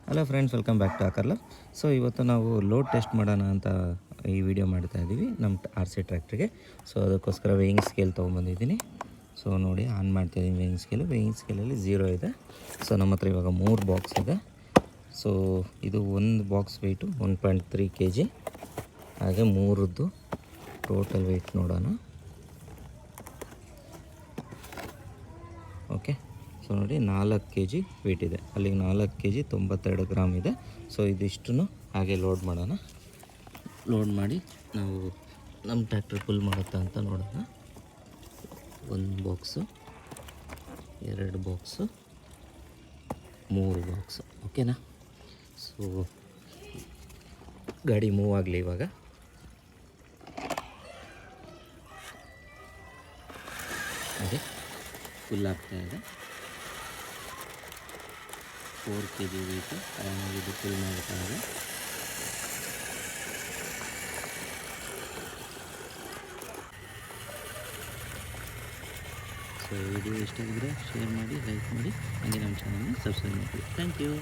Hello friends, welcome back to ಆಕರ್ಲರ್. So ಇವತ್ತು ನಾವು ಲೋಡ್ ಟೆಸ್ಟ್ ಮಾಡೋಣ ಅಂತ ಈ ವಿಡಿಯೋ ಮಾಡ್ತಾ ಇದ್ದೀವಿ ನಮ್ಮ RC ಟ್ರ್ಯಾಕ್ಟ್ರಿಗೆ. ಸೊ ಅದಕ್ಕೋಸ್ಕರ ವೇಯಿಂಗ್ ಸ್ಕೇಲ್ ತೊಗೊಂಬಂದಿದ್ದೀನಿ. ಸೊ ನೋಡಿ, ಆನ್ ಮಾಡ್ತಾಯಿದ್ದೀನಿ ವೇಯಿಂಗ್ ಸ್ಕೇಲಲ್ಲಿ 0 ಇದೆ. ಸೊ ನಮ್ಮ ಹತ್ರ ಇವಾಗ 3 ಬಾಕ್ಸ್ ಇದೆ. ಸೊ ಇದು ಒಂದು ಬಾಕ್ಸ್ ವೆಯ್ಟು 1.3 kg, ಹಾಗೆ 3ದ್ದು ಟೋಟಲ್ ವೆಯ್ಟ್ ನೋಡೋಣ. ಓಕೆ, ಸೊ ನೋಡಿ 4 kg ವೆಯ್ಟ್ ಇದೆ, ಅಲ್ಲಿಗೆ 4 kg 92 ಗ್ರಾಮ್ ಇದೆ. ಸೊ ಇದಿಷ್ಟು ಹಾಗೆ ಲೋಡ್ ಮಾಡೋಣ. ಲೋಡ್ ಮಾಡಿ ನಾವು ನಮ್ಮ ಟ್ರ್ಯಾಕ್ಟರ್ ಫುಲ್ ಮಾಡುತ್ತಾ ಅಂತ ನೋಡೋಣ. 1 ಬಾಕ್ಸು, 2 ಬಾಕ್ಸು, 3 ಬಾಕ್ಸು. ಓಕೆನಾ? ಸೊ ಗಾಡಿ ಮೂವ್ ಆಗಲಿ ಇವಾಗ. ಅದೇ ಫುಲ್ ಆಗ್ತಾಯಿದೆ. 4 kg ವೆಯ್ಟು ಆರಾಮಾಗಿ ಇದು ಫುಲ್ ಮಾಡ್ತಾ ಇದೆ. ಸೊ ವಿಡಿಯೋ ಇಷ್ಟ ಆಗಿದ್ರೆ ಶೇರ್ ಮಾಡಿ, ಲೈಕ್ ಮಾಡಿ, ಹಾಗೆ ನಮ್ಮ ಚಾನಲ್ನ ಸಬ್ಸ್ಕ್ರೈಬ್ ಮಾಡಿ. Thank you.